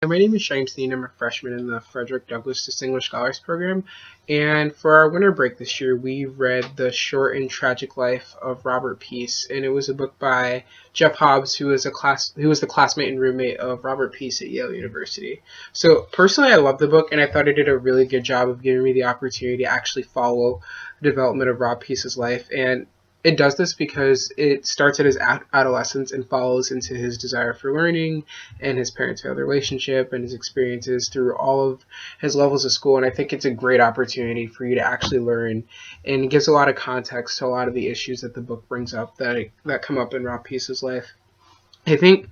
My name is James Dean. I'm a freshman in the Frederick Douglass Distinguished Scholars Program. And for our winter break this year, we read The Short and Tragic Life of Robert Peace. And it was a book by Jeff Hobbs, who was the classmate and roommate of Robert Peace at Yale University. So personally, I love the book, and I thought it did a really good job of giving me the opportunity to actually follow the development of Rob Peace's life. And it does this because it starts at his adolescence and follows into his desire for learning and his parents-child relationship and his experiences through all of his levels of school. And I think it's a great opportunity for you to actually learn, and it gives a lot of context to a lot of the issues that the book brings up that come up in Rob Peace's life. I think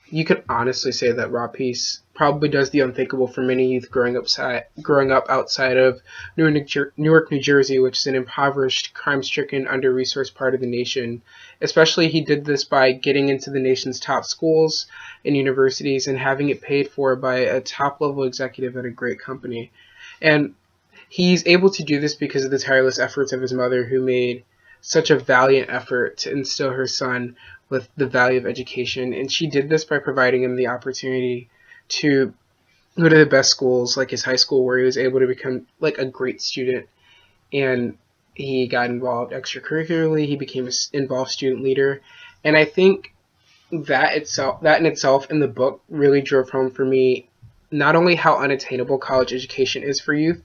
you could honestly say that Rob Peace probably does the unthinkable for many youth growing up outside of Newark, New Jersey, which is an impoverished, crime-stricken, under-resourced part of the nation. Especially, he did this by getting into the nation's top schools and universities and having it paid for by a top-level executive at a great company. And he's able to do this because of the tireless efforts of his mother, who made such a valiant effort to instill her son with the value of education. And she did this by providing him the opportunity to go to the best schools, like his high school, where he was able to become like a great student. And he got involved extracurricularly. He became an involved student leader. And I think that in itself in the book really drove home for me not only how unattainable college education is for youth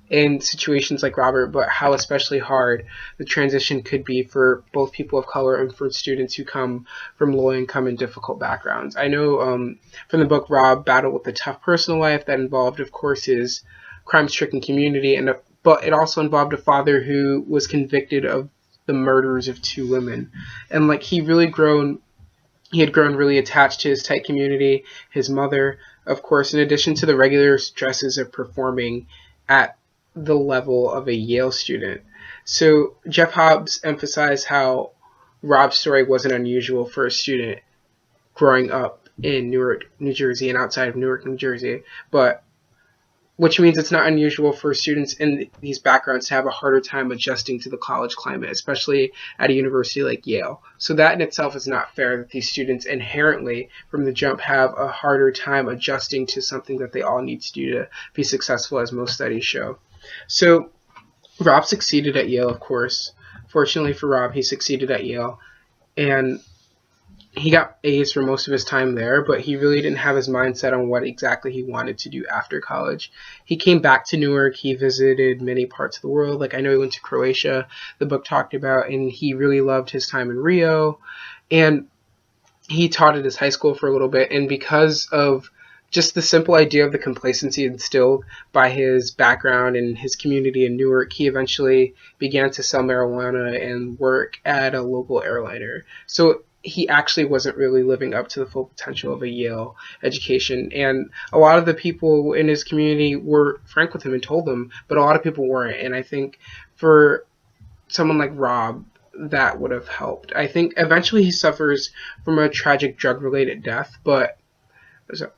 in situations like Robert, but how especially hard the transition could be for both people of color and for students who come from low income and difficult backgrounds. I know from the book, Rob battled with a tough personal life that involved, of course, his crime-stricken community, but it also involved a father who was convicted of the murders of two women. And like he had grown really attached to his tight community, his mother, of course, in addition to the regular stresses of performing at the level of a Yale student. So Jeff Hobbs emphasized how Rob's story wasn't unusual for a student growing up in Newark, New Jersey and outside of Newark, New Jersey, but which means it's not unusual for students in these backgrounds to have a harder time adjusting to the college climate, especially at a university like Yale. So that in itself is not fair that these students inherently from the jump have a harder time adjusting to something that they all need to do to be successful, as most studies show. So Rob succeeded at Yale, of course. Fortunately for Rob, he succeeded at Yale, and he got A's for most of his time there, but he really didn't have his mind set on what exactly he wanted to do after college. He came back to Newark. He visited many parts of the world. Like I know he went to Croatia, the book talked about, and he really loved his time in Rio. And he taught at his high school for a little bit, and because of just the simple idea of the complacency instilled by his background and his community in Newark, he eventually began to sell marijuana and work at a local airliner. So he actually wasn't really living up to the full potential of a Yale education. And a lot of the people in his community were frank with him and told him, but a lot of people weren't. And I think for someone like Rob, that would have helped. I think eventually he suffers from a tragic drug-related death, but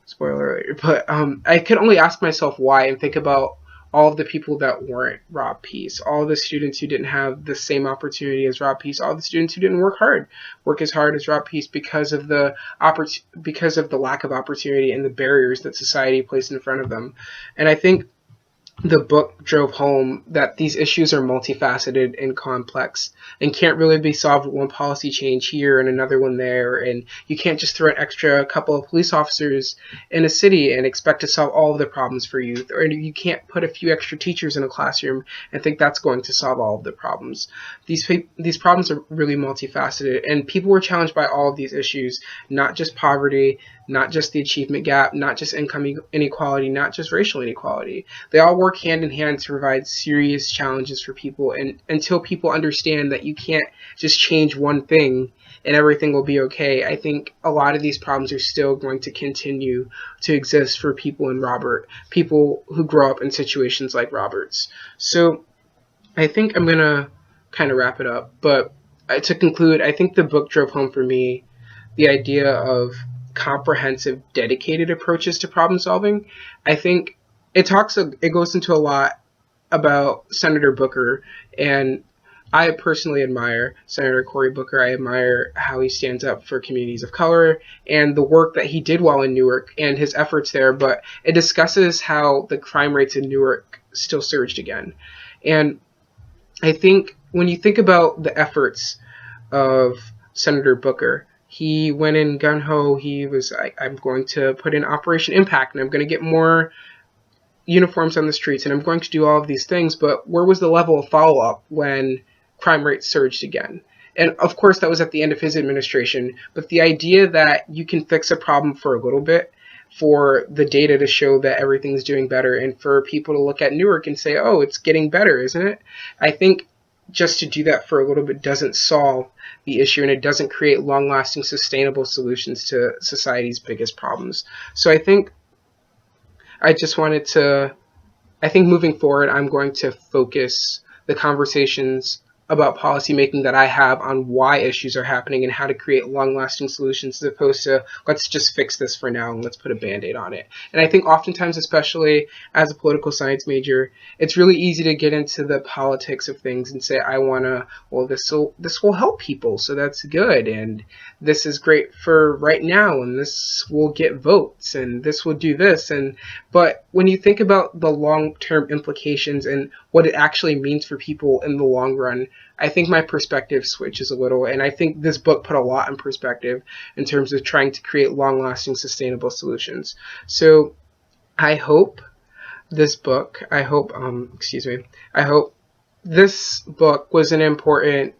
spoiler alert, but I could only ask myself why and think about all of the people that weren't Rob Peace, all the students who didn't have the same opportunity as Rob Peace, all the students who didn't work as hard as Rob Peace because of the lack of opportunity and the barriers that society placed in front of them. And I think the book drove home that these issues are multifaceted and complex and can't really be solved with one policy change here and another one there. And you can't just throw an extra couple of police officers in a city and expect to solve all of the problems for youth. Or you can't put a few extra teachers in a classroom and think that's going to solve all of the problems. These problems are really multifaceted, and people were challenged by all of these issues, not just poverty, not just the achievement gap, not just income inequality, not just racial inequality. They all work hand in hand to provide serious challenges for people, and until people understand that you can't just change one thing and everything will be okay, I think a lot of these problems are still going to continue to exist for people who grow up in situations like Robert's. So I think I'm going to kind of wrap it up, but to conclude, I think the book drove home for me the idea of comprehensive, dedicated approaches to problem solving. I think it goes into a lot about Senator Booker and I personally admire Senator Cory Booker. I admire how he stands up for communities of color and the work that he did while in Newark and his efforts there, but it discusses how the crime rates in Newark still surged again. And I think when you think about the efforts of Senator Booker, he went in gun ho. He was, I'm going to put in Operation Impact and I'm going to get more uniforms on the streets and I'm going to do all of these things, but where was the level of follow-up when crime rates surged again? And of course that was at the end of his administration, but the idea that you can fix a problem for a little bit, for the data to show that everything's doing better, and for people to look at Newark and say, oh, it's getting better, isn't it? I think just to do that for a little bit doesn't solve the issue, and it doesn't create long-lasting, sustainable solutions to society's biggest problems. So I think I just wanted to, I think moving forward, I'm going to focus the conversations about policymaking that I have on why issues are happening and how to create long-lasting solutions, as opposed to let's just fix this for now and let's put a band-aid on it. And I think oftentimes, especially as a political science major, it's really easy to get into the politics of things and say, I want to, well, this will help people, so that's good, and this is great for right now, and this will get votes, and this will do this. And but when you think about the long-term implications and what it actually means for people in the long run, I think my perspective switches a little, and I think this book put a lot in perspective in terms of trying to create long-lasting, sustainable solutions. So I hope this book, I hope this book was an important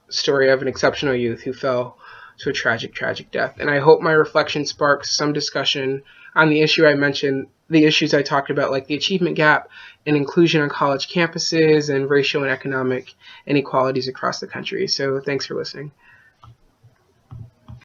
story of an exceptional youth who fell to a tragic, tragic death. And I hope my reflection sparks some discussion on the issue I mentioned, the issues I talked about, like the achievement gap and inclusion on college campuses and racial and economic inequalities across the country. So thanks for listening.